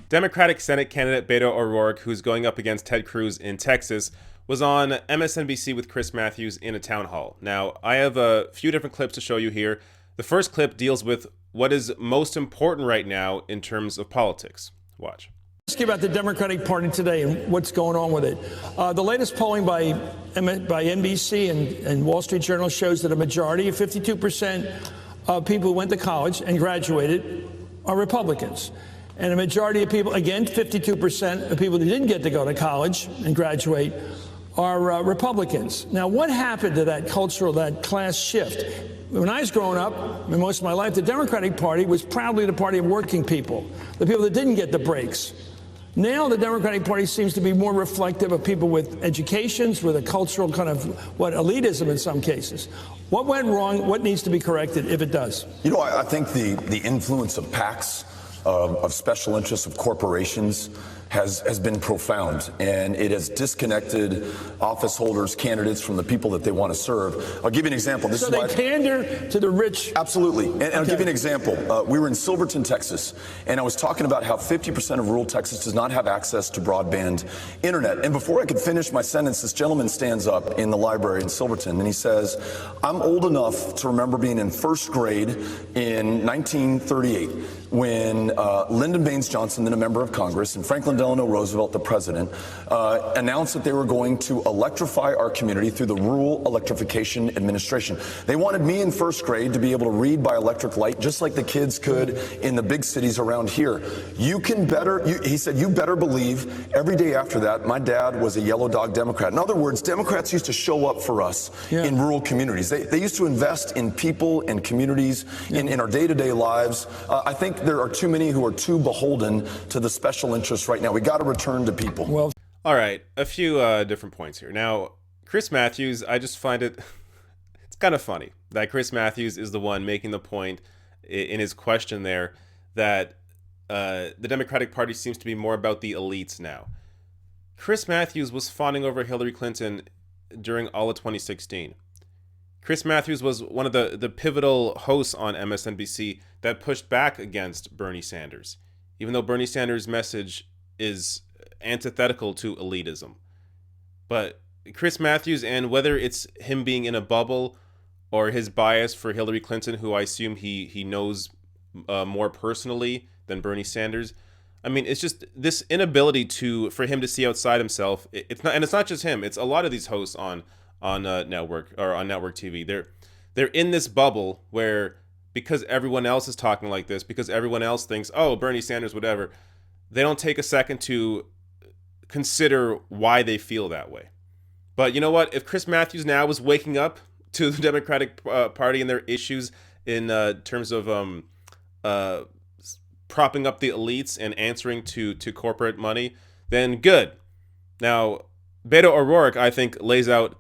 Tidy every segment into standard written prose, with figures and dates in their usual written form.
Democratic Senate candidate Beto O'Rourke, who's going up against Ted Cruz in Texas, was on MSNBC with Chris Matthews in a town hall. Now, I have a few different clips to show you here. The first clip deals with what is most important right now in terms of politics. Watch. Ask you about the Democratic Party today and what's going on with it. The latest polling by NBC and Wall Street Journal shows that a majority of 52% of people who went to college and graduated are Republicans. And a majority of people, again, 52% of people who didn't get to go to college and graduate are Republicans. Now, what happened to that cultural, that class shift? When I was growing up, most of my life, the Democratic Party was proudly the party of working people, the people that didn't get the breaks. Now the Democratic Party seems to be more reflective of people with educations, with a cultural kind of, elitism in some cases. What went wrong? What needs to be corrected if it does? You know, I think the influence of PACs, of special interests, of corporations, has been profound, and it has disconnected office holders, candidates from the people that they want to serve. I'll give you an example. So they pander to the rich. Absolutely. And I'll give you an example. We were in Silverton, Texas, and I was talking about how 50% of rural Texas does not have access to broadband internet. And before I could finish my sentence, this gentleman stands up in the library in Silverton, and he says, I'm old enough to remember being in first grade in 1938 when Lyndon Baines Johnson, then a member of Congress, and Franklin Delano Roosevelt, the president, announced that they were going to electrify our community through the Rural Electrification Administration. They wanted me in first grade to be able to read by electric light, just like the kids could in the big cities around here. He said, you better believe every day after that, my dad was a yellow dog Democrat. In other words, Democrats used to show up for us in rural communities. They used to invest in people and communities in our day-to-day lives. I think there are too many who are too beholden to the special interests right now. We got to return to people. Well, all right, a few different points here. Now, Chris Matthews, I just find it's kind of funny that Chris Matthews is the one making the point in his question there that the Democratic Party seems to be more about the elites now. Chris Matthews was fawning over Hillary Clinton during all of 2016. Chris Matthews was one of the pivotal hosts on MSNBC that pushed back against Bernie Sanders, even though Bernie Sanders' message is antithetical to elitism. But Chris Matthews, and whether it's him being in a bubble or his bias for Hillary Clinton, who I assume he knows more personally than Bernie Sanders, I mean, it's just this inability for him to see outside himself. It's not just him. It's a lot of these hosts on network TV. They're in this bubble where, because everyone else is talking like this, because everyone else thinks, oh, Bernie Sanders, whatever, they don't take a second to consider why they feel that way. But you know what? If Chris Matthews now was waking up to the Democratic Party and their issues in terms of propping up the elites and answering to corporate money, then good. Now, Beto O'Rourke, I think, lays out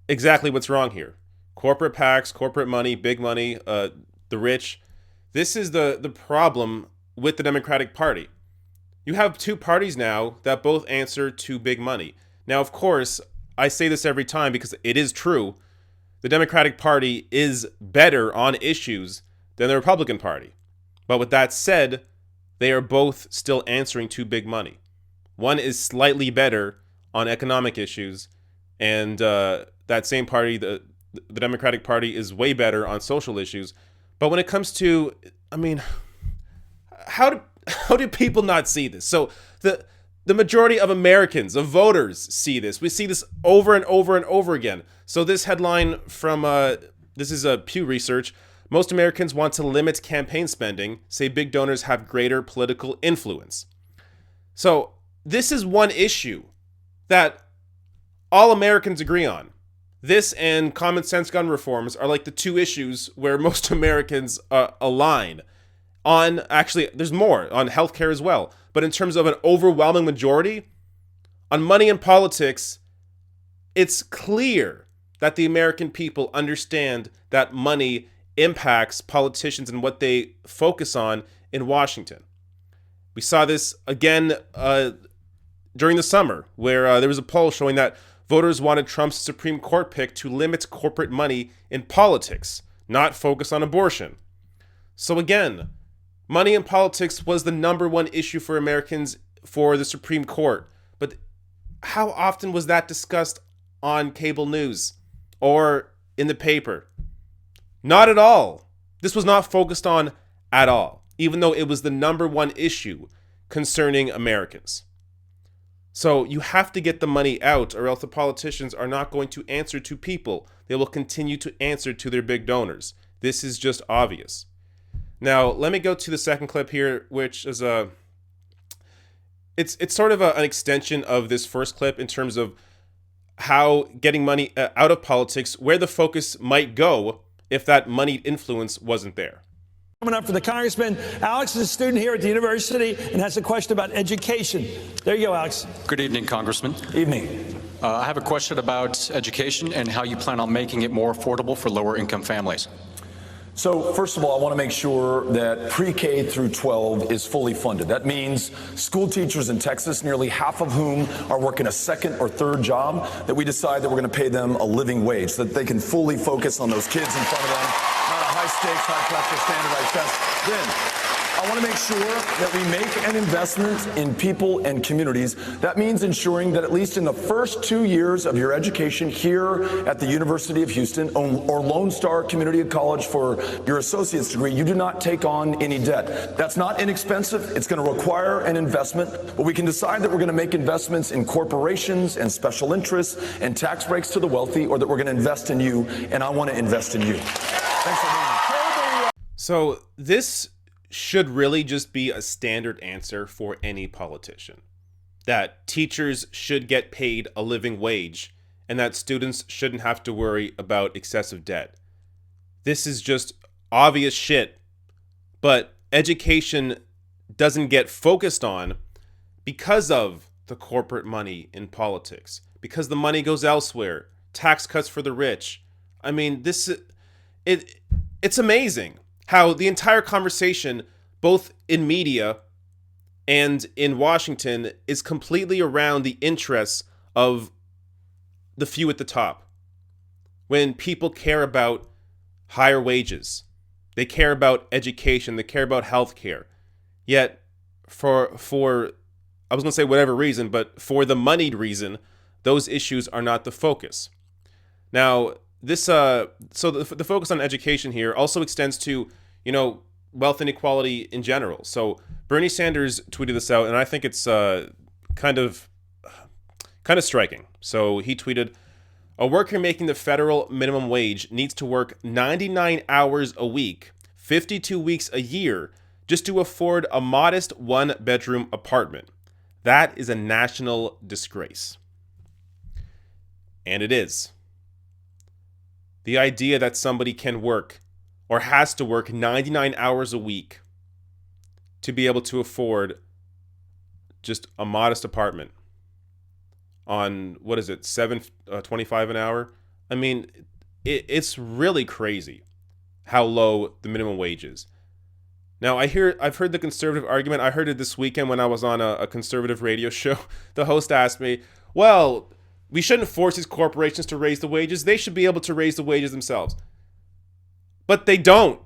exactly what's wrong here. Corporate PACs, corporate money, big money, the rich. This is the problem with the Democratic Party. You have two parties now that both answer to big money. Now, of course, I say this every time because it is true. The Democratic Party is better on issues than the Republican Party. But with that said, they are both still answering to big money. One is slightly better on economic issues, and that same party, the Democratic Party, is way better on social issues. But when it comes to, I mean, how do people not see this? So the majority of Americans, of voters, see this. We see this over and over and over again. So this headline from this is Pew Research. Most Americans want to limit campaign spending, say big donors have greater political influence. So this is one issue that all Americans agree on. This and common sense gun reforms are like the two issues where most Americans align on. Actually, there's more on healthcare as well. But in terms of an overwhelming majority on money and politics, it's clear that the American people understand that money impacts politicians and what they focus on in Washington. We saw this again during the summer, where there was a poll showing that voters wanted Trump's Supreme Court pick to limit corporate money in politics, not focus on abortion. So again, Money in politics was the number one issue for Americans for the Supreme Court. But how often was that discussed on cable news or in the paper? Not at all. This was not focused on at all, even though it was the number one issue concerning Americans. So you have to get the money out, or else the politicians are not going to answer to people. They will continue to answer to their big donors. This is just obvious. Now, let me go to the second clip here, which is it's sort of an extension of this first clip in terms of how getting money out of politics, where the focus might go if that moneyed influence wasn't there. Coming up for the congressman. Alex is a student here at the university and has a question about education. There you go, Alex. Good evening, Congressman. Evening. I have a question about education and how you plan on making it more affordable for lower-income families. So, first of all, I want to make sure that pre-K through 12 is fully funded. That means school teachers in Texas, nearly half of whom are working a second or third job, that we decide that we're going to pay them a living wage so that they can fully focus on those kids in front of them, not a high-stakes, high-pressure standardized test. Then, I want to make sure that we make an investment in people and communities. That means ensuring that at least in the first 2 years of your education here at the University of Houston or Lone Star Community College for your associate's degree, you do not take on any debt. That's not inexpensive. It's going to require an investment, but we can decide that we're going to make investments in corporations and special interests and tax breaks to the wealthy, or that we're going to invest in you, and I want to invest in you. Thanks for being here. So this should really just be a standard answer for any politician. That teachers should get paid a living wage and that students shouldn't have to worry about excessive debt. This is just obvious shit, but education doesn't get focused on because of the corporate money in politics, because the money goes elsewhere, tax cuts for the rich. I mean, it's amazing how the entire conversation, both in media and in Washington, is completely around the interests of the few at the top. When people care about higher wages, they care about education, they care about healthcare. Yet, for I was going to say whatever reason, but for the moneyed reason, those issues are not the focus. Now, this so the focus on education here also extends to, wealth inequality in general. So Bernie Sanders tweeted this out, and I think it's kind of striking. So he tweeted, "A worker making the federal minimum wage needs to work 99 hours a week, 52 weeks a year, just to afford a modest one-bedroom apartment. That is a national disgrace." And it is. The idea that somebody can work or has to work 99 hours a week to be able to afford just a modest apartment on, what is it, $7.25 an hour? I mean, it's really crazy how low the minimum wage is. Now, I've heard the conservative argument. I heard it this weekend when I was on a conservative radio show. The host asked me, well, we shouldn't force these corporations to raise the wages. They should be able to raise the wages themselves. But they don't.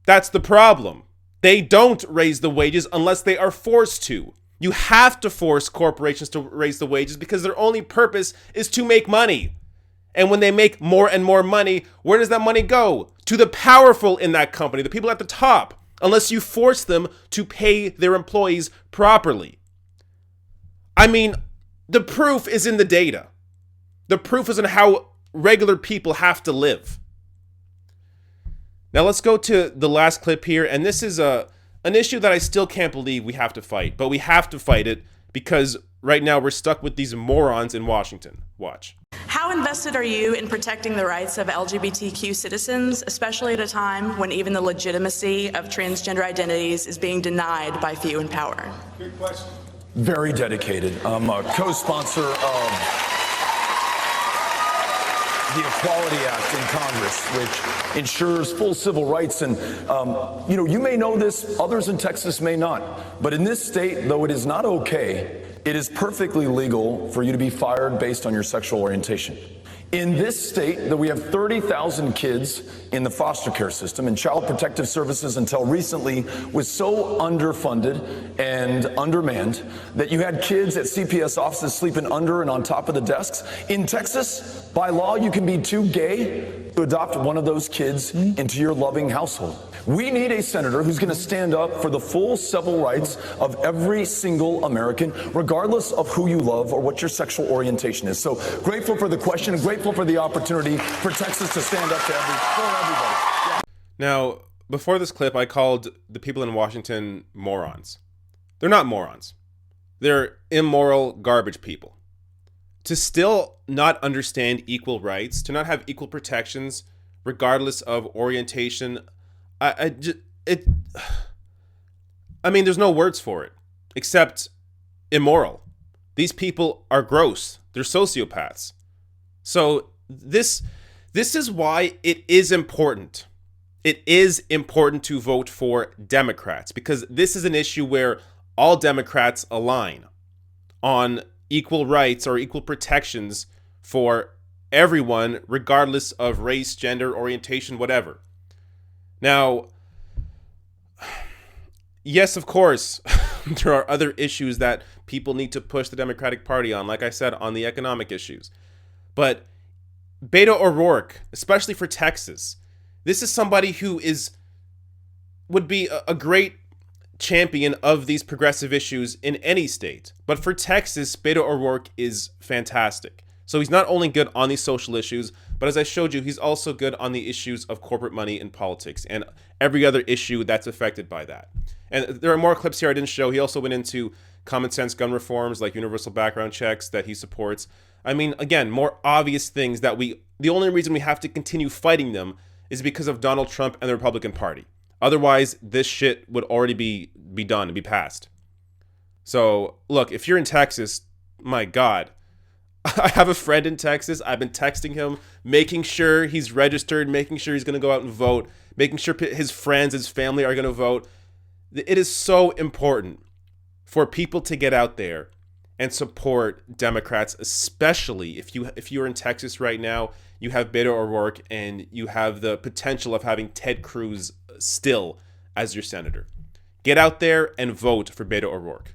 That's the problem. They don't raise the wages unless they are forced to. You have to force corporations to raise the wages because their only purpose is to make money. And when they make more and more money, where does that money go? To the powerful in that company, the people at the top, unless you force them to pay their employees properly. I mean, the proof is in the data. The proof is in how regular people have to live. Now let's go to the last clip here, and this is an issue that I still can't believe we have to fight, but we have to fight it because right now we're stuck with these morons in Washington. Watch. How invested are you in protecting the rights of LGBTQ citizens, especially at a time when even the legitimacy of transgender identities is being denied by few in power? Good question. Very dedicated. I'm a co-sponsor of the Equality Act in Congress, which ensures full civil rights. And, you may know this, others in Texas may not. But in this state, though it is not okay, it is perfectly legal for you to be fired based on your sexual orientation. In this state, that we have 30,000 kids in the foster care system, and Child Protective Services until recently was so underfunded and undermanned that you had kids at CPS offices sleeping under and on top of the desks. In Texas, by law, you can be too gay to adopt one of those kids into your loving household. We need a senator who's going to stand up for the full civil rights of every single American, regardless of who you love or what your sexual orientation is. So grateful for the question and grateful for the opportunity for Texas to stand up for everybody. Yeah. Now, before this clip, I called the people in Washington morons. They're not morons. They're immoral garbage people. To still not understand equal rights, to not have equal protections, regardless of orientation, I mean, there's no words for it except immoral. These people are gross. They're sociopaths. So this is why it is important. It is important to vote for Democrats, because this is an issue where all Democrats align on equal rights or equal protections for everyone, regardless of race, gender, orientation, whatever. Now, yes, of course, there are other issues that people need to push the Democratic Party on, like I said, on the economic issues. But Beto O'Rourke, especially for Texas, this is somebody who would be a great champion of these progressive issues in any state. But for Texas, Beto O'Rourke is fantastic. So he's not only good on these social issues, but as I showed you, he's also good on the issues of corporate money in politics and every other issue that's affected by that. And there are more clips here I didn't show. He also went into common sense gun reforms like universal background checks that he supports. I mean, again, more obvious things that the only reason we have to continue fighting them is because of Donald Trump and the Republican Party. Otherwise, this shit would already be done and be passed. So, look, if you're in Texas, my God, I have a friend in Texas. I've been texting him, making sure he's registered, making sure he's going to go out and vote, making sure his friends, his family are going to vote. It is so important for people to get out there and support Democrats, especially if you're in Texas right now, you have Beto O'Rourke and you have the potential of having Ted Cruz still as your senator. Get out there and vote for Beto O'Rourke.